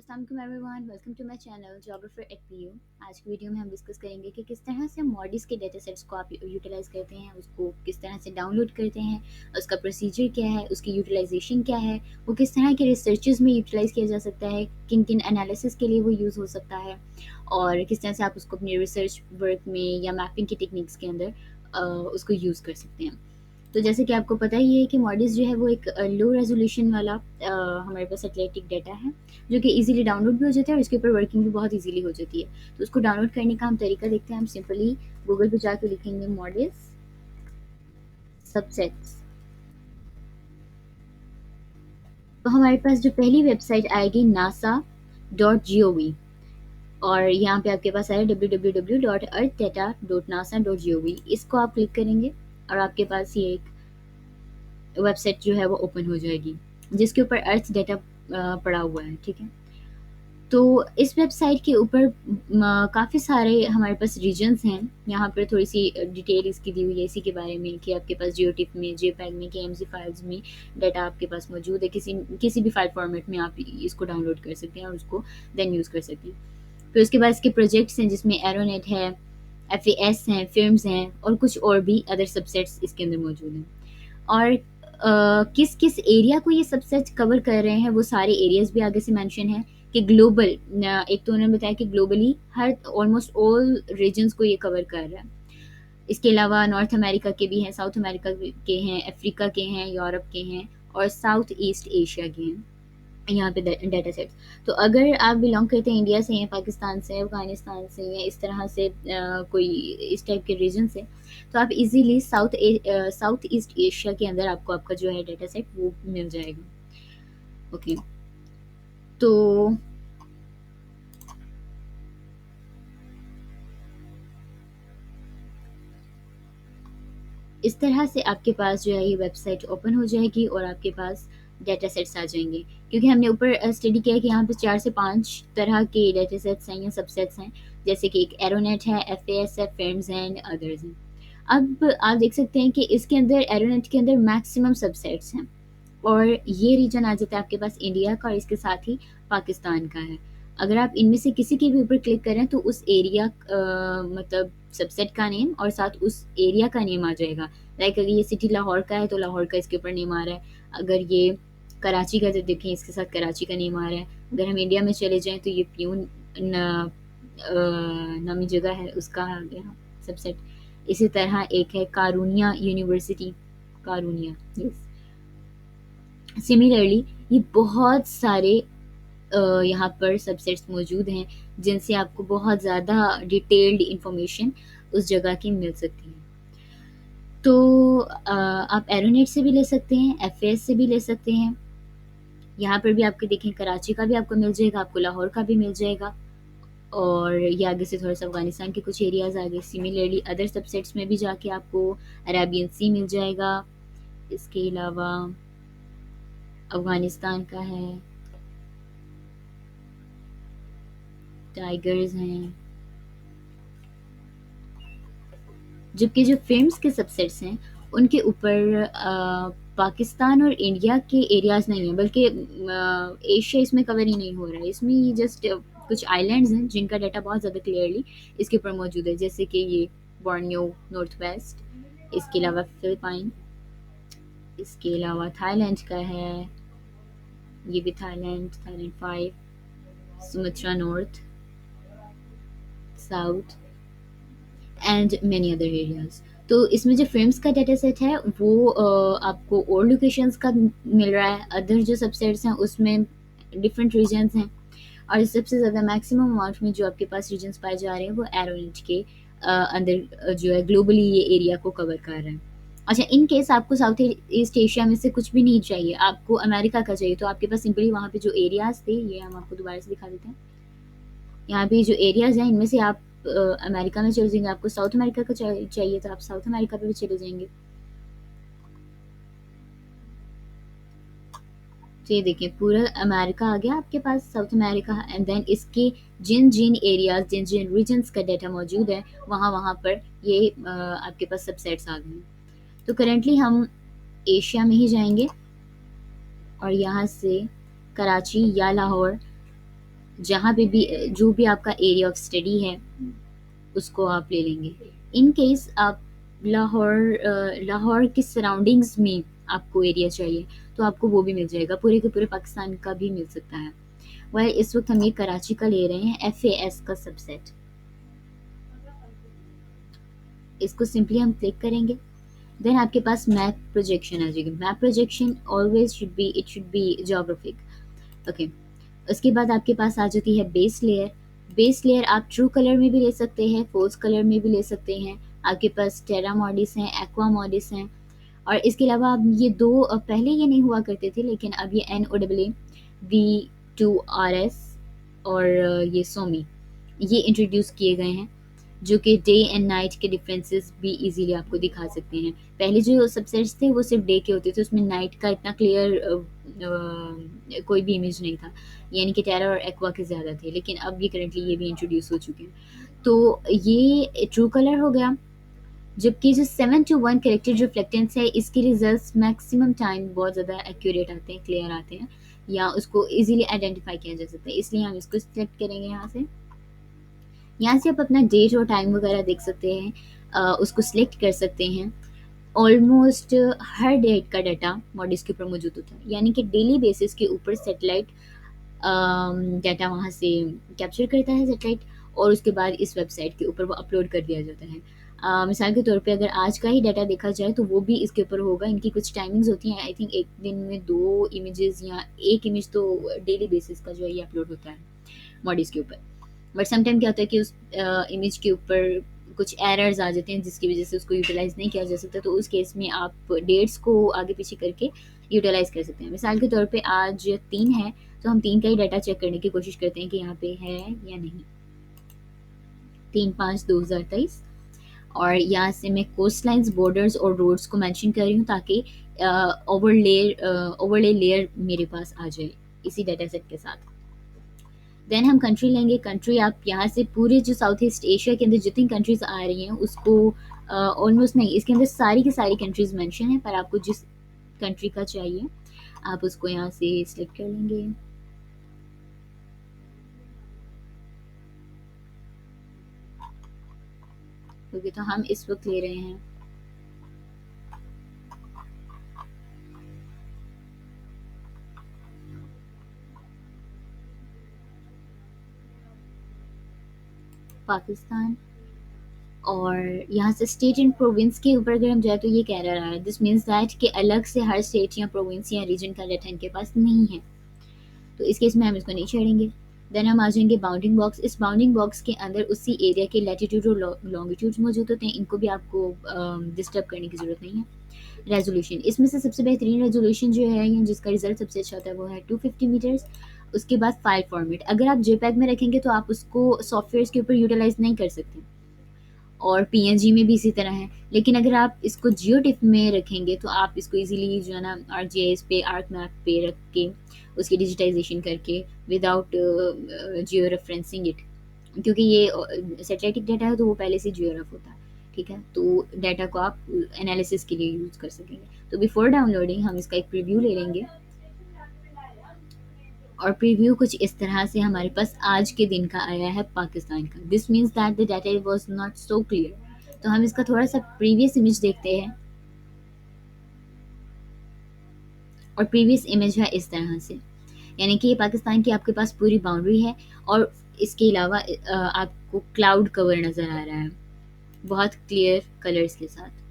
अस्सलाम everyone, welcome to my channel geographer at PU. आज की वीडियो में हम डिस्कस करेंगे कि किस तरह से मॉडल्स के डेटा सेट्स को आप यूटिलाइज करते हैं, उसको किस तरह से डाउनलोड करते हैं, उसका प्रोसीजर क्या है, उसकी यूटिलाइजेशन क्या है, वो किस तरह के रिसर्चेज में यूटिलाइज किया जा सकता है, किन किन एनालिसिस के लिए वो यूज़ हो सकता है, और किस तरह से आप उसको अपने रिसर्च वर्क में या मैपिंग की टेक्निक्स के अंदर उसको यूज़ कर सकते हैं। तो जैसे कि आपको पता ही है कि मॉडल्स जो है वो एक लो रेजोल्यूशन वाला हमारे पास सैटेलाइटिक डाटा है, जो कि इजीली डाउनलोड भी हो जाता है और इसके ऊपर वर्किंग भी बहुत इजीली हो जाती है। तो उसको डाउनलोड करने का हम तरीका देखते हैं। हम सिंपली गूगल पे जाके लिखेंगे मॉडल्स सबसेट्स। तो हमारे पास जो पहली वेबसाइट आएगी nasa.gov, और यहाँ पे आपके पास आया www.earthdata.nasa.gov। इसको आप क्लिक करेंगे और आपके पास ये एक वेबसाइट जो है वो ओपन हो जाएगी, जिसके ऊपर अर्थ डेटा पड़ा हुआ है। ठीक है, तो इस वेबसाइट के ऊपर काफ़ी सारे हमारे पास रीजन्स हैं। यहाँ पर थोड़ी सी डिटेल इसकी दी हुई है इसी के बारे में कि आपके पास जियोटिफ में, जेपैग में, केएमजी फाइल्स में डाटा आपके पास मौजूद है। किसी किसी भी फाइल फॉर्मेट में आप इसको डाउनलोड कर सकते हैं और उसको देन यूज़ कर सकते हैं। फिर उसके बाद इसके प्रोजेक्ट्स हैं, जिसमें एरोनेट है, एफ हैं, फिल्म्स हैं, और कुछ और भी अदर सबसेट्स इसके अंदर मौजूद हैं। और किस किस एरिया को ये सबसेट कवर कर रहे हैं, वो सारे एरियाज भी आगे से मेंशन है कि ग्लोबल, एक तो उन्होंने बताया कि ग्लोबली हर ऑलमोस्ट ऑल रीजन्स को ये कवर कर रहा है। इसके अलावा नॉर्थ अमेरिका के भी हैं, साउथ अमेरिका के हैं, अफ्रीका के हैं, यूरोप के हैं, और साउथ ईस्ट एशिया के हैं यहाँ पे डाटा सेट्स। तो अगर आप बिलोंग करते हैं इंडिया से, या पाकिस्तान से, अफगानिस्तान से, या इस तरह से कोई इस टाइप के रीजन से, तो आप इजीली साउथ ईस्ट एशिया के अंदर आपको आपका जो है डाटा सेट वो मिल जाएगा। ओके, तो इस तरह से आपके पास जो है ये वेबसाइट ओपन हो जाएगी और आपके पास डाटा सेट्स आ जाएंगे। क्योंकि हमने ऊपर स्टडी किया है कि यहाँ पे 4 से 5 तरह के डाटा सेट्स हैं या सबसेट्स हैं, जैसे कि एक एरोनेट है, एफएएस है, फिल्म्स हैं, एंड अदर्स हैं। अब आप देख सकते हैं कि इसके अंदर एरोनेट के अंदर मैक्सिमम सबसेट्स हैं, और ये रीजन आ जाता है आपके पास इंडिया का, और इसके साथ ही पाकिस्तान का है। अगर आप इनमें से किसी के भी ऊपर क्लिक करें तो उस एरिया मतलब सबसेट का नेम और साथ उस एरिया का नेम आ जाएगा। लाइक अगर ये सिटी लाहौर का है तो लाहौर का इसके ऊपर नेम आ रहा है। अगर ये कराची का, तो देखें इसके साथ कराची का नेम आ रहा है। अगर हम इंडिया में चले जाएं तो ये प्यून नामी जगह है, उसका आ गया सबसेट। इसी तरह एक है कारूनिया यूनिवर्सिटी, कारूनिया, यस। सिमिलरली ये बहुत सारे यहाँ पर सबसेट्स मौजूद हैं, जिनसे आपको बहुत ज़्यादा डिटेल्ड इंफॉर्मेशन उस जगह की मिल सकती है। तो आप एरोनेट से भी ले सकते हैं, एफएस से भी ले सकते हैं। यहाँ पर भी आपके देखें कराची का भी आपको मिल जाएगा, आपको लाहौर का भी मिल जाएगा, और ये आगे से थोड़ा सा अफगानिस्तान के कुछ एरियाज आगे। सिमिलरली अदर सबसेट्स में भी जाके आपको अरेबियन सी मिल जाएगा। इसके अलावा अफगानिस्तान का है, टाइगर्स हैं। जबकि जो फिल्म्स के सबसेट्स हैं उनके ऊपर पाकिस्तान और इंडिया के एरियाज नहीं हैं, बल्कि एशिया इसमें कवर ही नहीं हो रहा है। इसमें ये जस्ट कुछ आइलैंड्स हैं जिनका डाटा बहुत ज़्यादा क्लियरली इसके ऊपर मौजूद है, जैसे कि ये बोर्नियो, नॉर्थ वेस्ट, इसके अलावा फिलिपाइन, इसके अलावा थाईलैंड का है, ये भी Thailand, Thailand 5, Sumatra north, south, and many other areas. तो इसमें जो फिल्म्स का डाटा सेट है वो आपको और लोकेशंस का मिल रहा है। अदर जो सबसेट्स हैं उसमें डिफरेंट रीजन्स हैं, और सबसे ज़्यादा मैक्सिमम अमाउंट में जो आपके पास रीजन्स पाए जा रहे हैं वो एरोनेट के अंदर जो है ग्लोबली ये एरिया को कवर कर रहे हैं। अच्छा, इन केस आपको साउथ ईस्ट एशिया में से कुछ भी नहीं चाहिए, आपको अमेरिका का चाहिए, तो आपके पास सिंपली वहाँ पे जो एरियाज थे, ये हम आपको दोबारा से दिखा देते हैं। यहाँ पे जो एरियाज हैं इनमें से आप अमेरिका में चले जाएंगे। आपको साउथ अमेरिका का चाहिए तो आप साउथ अमेरिका पे भी चले जाएंगे। तो ये देखिए पूरा अमेरिका आ गया आपके पास, साउथ अमेरिका, एंड देन इसके जिन जिन एरियाज, जिन जिन रीजन्स का डाटा मौजूद है वहाँ वहाँ पर ये आपके पास सबसेट्स आ गए हैं। तो करेंटली हम एशिया में ही जाएंगे, और यहाँ से कराची या लाहौर जहाँ पे भी जो भी आपका एरिया ऑफ स्टडी है उसको आप ले लेंगे। इन केस आप लाहौर के सराउंडिंग्स में आपको एरिया चाहिए तो आपको वो भी मिल जाएगा, पूरे के पूरे पाकिस्तान का भी मिल सकता है। वह इस वक्त हम ये कराची का ले रहे हैं, FAS का सबसेट। इसको सिंपली हम क्लिक करेंगे, देन आपके पास मैप प्रोजेक्शन आ जाएगी। Map projection always should be geographic, okay. उसके बाद आपके पास आ जाती है बेस लेयर। बेस लेयर आप ट्रू कलर में भी ले सकते हैं, फोल्स कलर में भी ले सकते हैं। आपके पास टेरा मॉडिस हैं, एक्वा मॉडिस हैं, और इसके अलावा अब ये दो पहले ये नहीं हुआ करते थे, लेकिन अब ये NOAA V2RS और ये सोमी ये इंट्रोड्यूस किए गए हैं, जो कि डे एंड नाइट के डिफरेंसेस भी इजीली आपको दिखा सकते हैं। पहले जो सबसेट्स थे वो सिर्फ डे के होते थे, उसमें नाइट का इतना क्लियर कोई भी इमेज नहीं था, यानी कि टेरा और एक्वा के ज़्यादा थे, लेकिन अब ये करंटली ये भी इंट्रोड्यूस हो चुके हैं। तो ये ट्रू कलर हो गया। जबकि जो 7:1 करेक्टेड रिफ्लेक्टेंस है, इसके रिजल्ट्स मैक्सिमम टाइम बहुत ज़्यादा एक्यूरेट आते हैं, क्लियर आते हैं, या उसको इजीली आइडेंटिफाई किया जा सकता है, इसलिए हम इसको सिलेक्ट करेंगे यहाँ से। यहाँ से आप अपना डेट और टाइम वगैरह देख सकते हैं, उसको सिलेक्ट कर सकते हैं। ऑलमोस्ट हर डेट का डाटा मॉडिस के ऊपर मौजूद होता है, यानी कि डेली बेसिस के ऊपर सेटेलाइट डाटा वहाँ से कैप्चर करता है सेटेलाइट, और उसके बाद इस वेबसाइट के ऊपर वो अपलोड कर दिया जाता है। मिसाल के तौर पे अगर आज का ही डाटा देखा जाए तो वो भी इसके ऊपर होगा। इनकी कुछ टाइमिंग्स होती हैं, आई थिंक एक दिन में 2 इमेजेस या 1 इमेज तो डेली बेसिस का जो है ये अपलोड होता है मॉडिस के ऊपर। बट समटाइम क्या होता है कि उस इमेज के ऊपर कुछ एरर्स आ जाते हैं जिसकी वजह से उसको यूटिलाइज नहीं किया जा सकता, तो उस केस में आप डेट्स को आगे पीछे करके यूटिलाइज कर सकते हैं। मिसाल के तौर पे आज 3 है, तो हम 3 का ही डाटा चेक करने की कोशिश करते हैं कि यहाँ पे है या नहीं। 3/5/2023, और यहाँ से मैं कोस्ट लाइन्स, बॉर्डर्स और रोड्स को मेंशन कर रही हूँ ताकि ओवरले लेयर मेरे पास आ जाए इसी डाटा सेट के साथ। देन हम कंट्री लेंगे। कंट्री आप यहाँ से पूरे जो साउथ ईस्ट एशिया के अंदर जितनी कंट्रीज आ रही हैं उसको ऑलमोस्ट नहीं, इसके अंदर सारी की सारी कंट्रीज मेंशन है, पर आपको जिस कंट्री का चाहिए आप उसको यहाँ से सिलेक्ट कर लेंगे। ओके, तो हम इस वक्त ले रहे हैं पाकिस्तान, और यहाँ से स्टेट एंड प्रोविंस के ऊपर अगर हम जाए तो ये कह रहा है दिस मीन्स दैट कि अलग से हर स्टेट या प्रोविंस या रीजन का डाटा इनके पास नहीं है, तो इस केस में हम इसको नहीं छेड़ेंगे। देन हम आ जाएंगे बाउंडिंग बॉक्स। इस बाउंडिंग बॉक्स के अंदर उसी एरिया के लैटिट्यूड और लॉन्गिट्यूड मौजूद होते हैं, इनको भी आपको डिस्टर्ब करने की ज़रूरत नहीं है। रेजोल्यूशन, इसमें से सबसे बेहतरीन रेजोल्यूशन जो है या जिसका रिजल्ट सबसे अच्छा होता है वो है 250 मीटर्स। उसके बाद फाइल फॉर्मेट, अगर आप जेपैग में रखेंगे तो आप उसको सॉफ्टवेयर के ऊपर यूटिलाइज नहीं कर सकते, और PNG में भी इसी तरह है। लेकिन अगर आप इसको जियोटिफ में रखेंगे तो आप इसको इजीली जो है ना ArcGIS पे, आर्क मैप पे रख के उसकी डिजिटाइजेशन करके विदाउट जियो रेफरेंसिंग इट, क्योंकि ये सैटेलाइटिक डाटा है तो वो पहले से जियो रेफ होता है, ठीक है, तो डाटा को आप एनालिसिस के लिए यूज़ कर सकेंगे। तो बिफोर डाउनलोडिंग हम इसका एक प्रीव्यू ले लेंगे, और प्रीव्यू कुछ इस तरह से हमारे पास आज के दिन का आया है पाकिस्तान का। This means that the data was not so clear. तो हम इसका थोड़ा सा प्रीवियस इमेज देखते हैं, और प्रीवियस इमेज है इस तरह से, यानी कि ये पाकिस्तान की आपके पास पूरी बाउंड्री है, और इसके अलावा आपको क्लाउड कवर नज़र आ रहा है बहुत क्लियर कलर्स के साथ।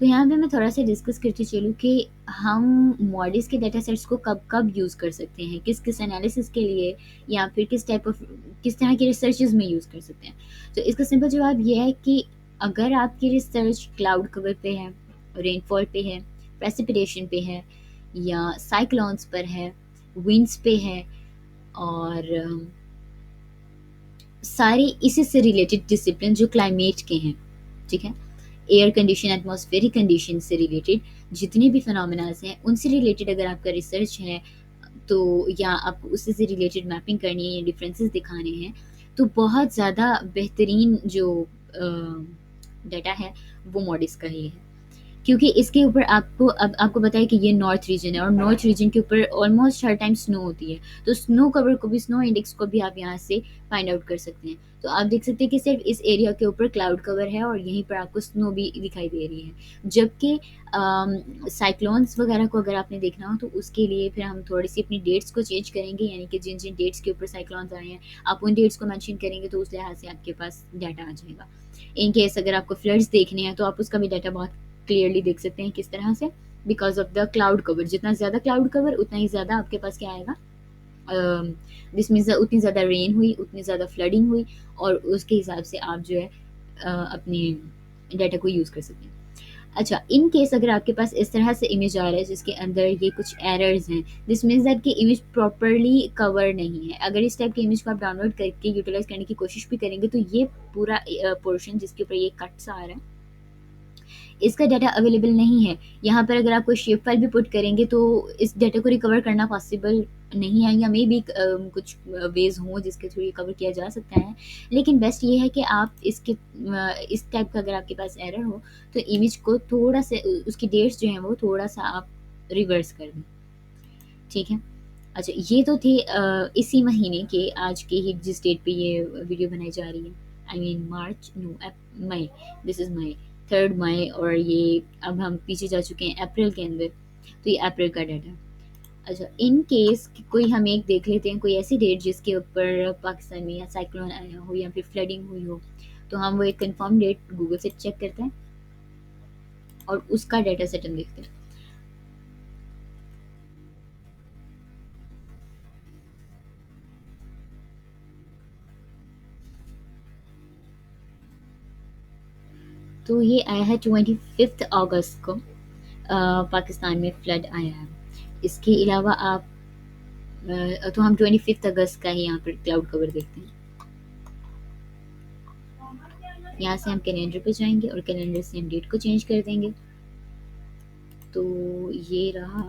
तो यहाँ पे मैं थोड़ा सा डिस्कस करती चलूँ कि हम मॉडल्स के डाटा सेट्स को कब कब यूज़ कर सकते हैं, किस किस एनालिसिस के लिए, या फिर किस तरह की रिसर्चेज में यूज़ कर सकते हैं। तो इसका सिंपल जवाब ये है कि अगर आपकी रिसर्च क्लाउड कवर पे है, रेनफॉल पे है, प्रेसिपिटेशन पे है, या साइक्लोन्स पर है, विंड्स पे है, और सारे इसी से रिलेटेड डिसिप्लिन जो क्लाइमेट के हैं, ठीक है, एयर कंडीशन, एटमॉस्फेरिक कंडीशन से रिलेटेड जितने भी फिनोमेनाज हैं उनसे रिलेटेड अगर आपका रिसर्च है तो, या आपको उससे से रिलेटेड मैपिंग करनी है या डिफरेंसेस दिखाने हैं, तो बहुत ज़्यादा बेहतरीन जो डाटा है वो मॉडिस का ही है। क्योंकि इसके ऊपर आपको अब आपको पता है कि ये नॉर्थ रीजन है और नॉर्थ रीजन के ऊपर ऑलमोस्ट हर टाइम स्नो होती है, तो स्नो कवर को भी, स्नो इंडेक्स को भी आप यहाँ से फाइंड आउट कर सकते हैं। तो आप देख सकते हैं कि सिर्फ इस एरिया के ऊपर क्लाउड कवर है और यहीं पर आपको स्नो भी दिखाई दे रही है। जबकि साइक्लोन्स वगैरह को अगर आपने देखना हो तो उसके लिए फिर हम थोड़ी सी अपनी डेट्स को चेंज करेंगे, यानी कि जिन जिन डेट्स के ऊपर साइक्लोन्स आए हैं आप उन डेट्स को मेंशन करेंगे, तो उस लिहाज से आपके पास डाटा आ जाएगा। इन केस अगर आपको फ्लड्स देखने हैं तो आप उसका भी डाटा बहुत क्लियरली देख सकते हैं। किस तरह से? Because of the cloud cover, जितना ज़्यादा क्लाउड कवर उतना ही ज़्यादा आपके पास क्या आएगा, दिस मीन्स उतनी ज़्यादा रेन हुई, उतनी ज़्यादा फ्लडिंग हुई, और उसके हिसाब से आप जो है अपने डाटा को यूज़ कर सकते हैं। अच्छा, इन केस अगर आपके पास इस तरह से इमेज आ रहा है जिसके अंदर ये कुछ एरर्स हैं, दिस मीन्स दैट कि इमेज प्रॉपर्ली कवर नहीं है। अगर इस टाइप की इमेज को आप डाउनलोड करके यूटिलाइज करने की कोशिश भी करेंगे तो ये पूरा पोर्शन जिसके ऊपर ये कट सा आ रहा है, इसका डाटा अवेलेबल नहीं है। यहाँ पर अगर आप कोई शेप फाइल भी पुट करेंगे तो इस डाटा को रिकवर करना पॉसिबल नहीं है, या मे बी कुछ वेज हों जिसके थ्रू रिकवर किया जा सकता है। लेकिन बेस्ट ये है कि आप इसके इस टाइप का अगर आपके पास एरर हो तो इमेज को थोड़ा सा उसकी डेट्स जो हैं वो थोड़ा सा आप रिवर्स कर दें, ठीक है। अच्छा, ये तो थे इसी महीने के आज के ही जिस डेट पे ये वीडियो बनाई जा रही है, I mean March, no May, this is May, 3 May, और ये अब हम पीछे जा चुके हैं अप्रैल के अंदर, तो ये अप्रैल का डाटा। अच्छा, इन केस कोई हम एक देख लेते हैं, कोई ऐसी डेट जिसके ऊपर पाकिस्तान में या साइक्लोन आया हो या फिर फ्लडिंग हुई हो, तो हम वो एक कंफर्म डेट गूगल से चेक करते हैं और उसका डाटा सेट हम देखते हैं। तो ये आया है 25 अगस्त को, पाकिस्तान में फ्लड आया है। इसके अलावा आप तो हम 25 अगस्त का ही यहाँ पर क्लाउड कवर देखते हैं। यहाँ से हम कैलेंडर पे जाएंगे और कैलेंडर से हम डेट को चेंज कर देंगे। तो ये रहा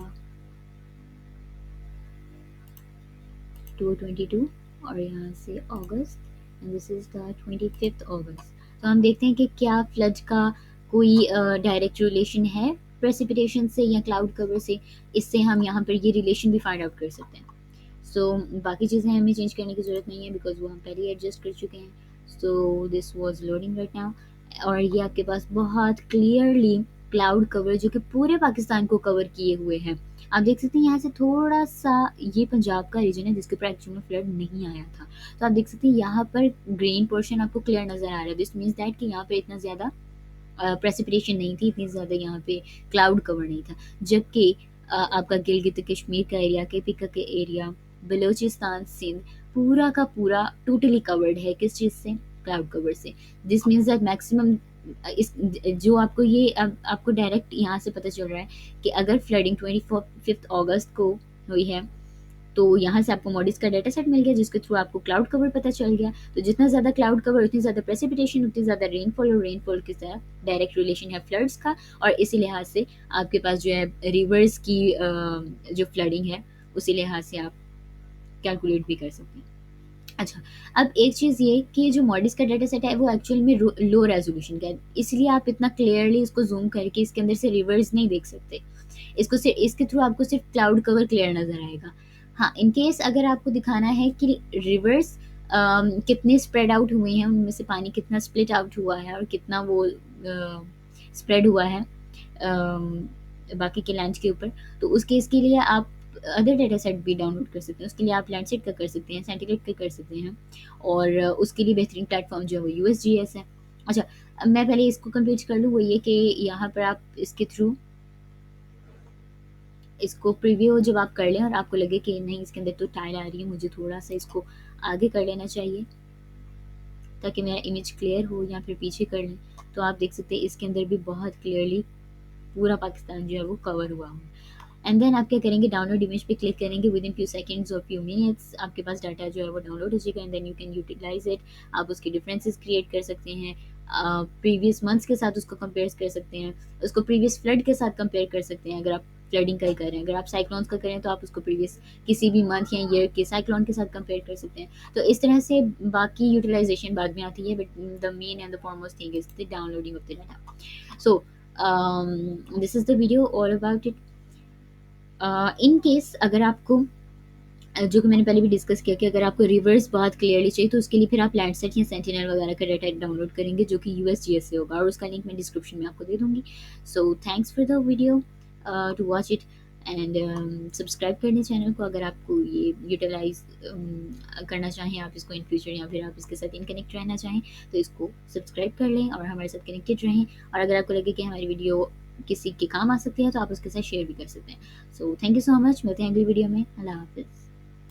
2/22 और यहाँ से अगस्त, एंड दिस इज़ द 25 अगस्त। तो हम देखते हैं कि क्या फ्लड का कोई डायरेक्ट रिलेशन है प्रेसिपिटेशन से या क्लाउड कवर से। इससे हम यहाँ पर ये रिलेशन भी फाइंड आउट कर सकते हैं। सो बाकी चीज़ें हमें चेंज करने की ज़रूरत नहीं है बिकॉज वो हम पहले ही एडजस्ट कर चुके हैं। So this was loading right now, और ये आपके पास बहुत क्लियरली क्लाउड कवर जो कि पूरे पाकिस्तान को कवर किए हुए हैं। आप देख सकते हैं यहाँ से थोड़ा सा ये पंजाब का रीजन है जिसके ऊपर एक्चुअल में फ्लड नहीं आया था। तो आप देख सकते हैं यहाँ पर ग्रीन पोर्शन आपको क्लियर नज़र आ रहा है, दिस मीन्स दैट कि यहाँ पे इतना ज़्यादा प्रेसिपिटेशन नहीं थी, इतनी ज़्यादा यहाँ पे क्लाउड कवर नहीं था। जबकि आपका गिलगित कश्मीर का एरिया, केपीका के एरिया, बलूचिस्तान, सिंध, पूरा का पूरा टोटली कवर्ड है किस चीज़ से, क्लाउड कवर से। दिस मीन्स दैट मैक्सिमम इस जो आपको ये आपको डायरेक्ट यहाँ से पता चल रहा है कि अगर फ्लडिंग 25 अगस्त को हुई है तो यहाँ से आपको मॉडिस का डाटा सेट मिल गया जिसके थ्रू आपको क्लाउड कवर पता चल गया। तो जितना ज़्यादा क्लाउड कवर उतनी ज़्यादा प्रेसिपिटेशन, उतनी ज़्यादा रेनफॉल, और रेनफॉल के साथ डायरेक्ट रिलेशन है फ्लड्स का, और इसी लिहाज से आपके पास जो है रिवर्स की जो फ्लडिंग है उसी लिहाज से आप कैलकुलेट भी कर सकते हैं। अच्छा, अब एक चीज़ ये कि जो मॉडिस का डाटा सेट है वो एक्चुअल में लो रेजोल्यूशन का है, इसलिए आप इतना क्लियरली इसको जूम करके इसके अंदर से रिवर्स नहीं देख सकते। इसको सिर्फ इसके थ्रू आपको सिर्फ क्लाउड कवर क्लियर नज़र आएगा। हाँ, इन केस अगर आपको दिखाना है कि रिवर्स कितने स्प्रेड आउट हुए हैं, उनमें से पानी कितना स्प्लिट आउट हुआ है और कितना वो स्प्रेड हुआ है बाकी के लैंड के ऊपर, तो उस केस के लिए आप अदर डेटा सेट भी डाउनलोड कर सकते हैं। उसके लिए आप लैंडसेट का कर सकते हैं, सैटेलाइट का कर सकते हैं, और उसके लिए बेहतरीन प्लेटफॉर्म जो है वो यूएसजीएस है। अच्छा, अब मैं पहले इसको कंप्लीट कर लूँ, वो ये कि यहाँ पर आप इसके थ्रू इसको प्रीव्यू जब आप कर लें और आपको लगे कि नहीं इसके अंदर तो टाइल आ रही है, मुझे थोड़ा सा इसको आगे कर लेना चाहिए ताकि मेरा इमेज क्लियर हो, या फिर पीछे कर लें, तो आप देख सकते हैं इसके अंदर भी बहुत क्लियरली पूरा पाकिस्तान जो है वो कवर हुआ हो। एंड देन आप क्या करेंगे, डाउनलोड इमेज पे क्लिक करेंगे, विद इन फ्यू सेकंड्स और फ्यू मिनट्स आपके पास डाटा जो है वो डाउनलोड हो जाएगा, and then you can utilise it. आप उसके डिफरेंसेस क्रिएट कर सकते हैं, प्रीवियस मंथ्स के साथ उसको कंपेयर कर सकते हैं, उसको प्रीवियस फ्लड के साथ कंपेयर कर सकते हैं। अगर आप फ्लडिंग का ही कर रहे हैं, अगर आप साइक्लोन्स का करें तो आप उसको प्रीवियस किसी भी मंथ या ईयर के साइक्लोन के साथ कंपेयर कर सकते हैं। तो इस तरह से बाकी यूटिलाइजेशन बाद में आती है, but the main and the foremost thing is the downloading of the data. So this is the video all about it. In case अगर आपको जो कि मैंने पहले भी डिस्कस किया कि अगर आपको रिवर्स बहुत क्लियरली चाहिए तो उसके लिए फिर आप लैंडसेट या सेंटिनल वगैरह का डाटा डाउनलोड करेंगे जो कि यूएसजीएस से होगा, और उसका लिंक मैं डिस्क्रिप्शन में आपको दे दूँगी। So thanks for the video, to watch it and subscribe कर लें चैनल को अगर आपको ये यूटिलाइज़ करना चाहें आप इसको इन फ्यूचर, या फिर आप इसके साथ इन कनेक्ट रहना चाहें तो इसको सब्सक्राइब कर लें और हमारे साथ कनेक्टेड रहें। और अगर आपको लगे कि हमारी वीडियो किसी के काम आ सकती है तो आप उसके साथ शेयर भी कर सकते हैं। So thank you so much, मिलते हैं अगली वीडियो में। अल्लाह हाफ़िज़।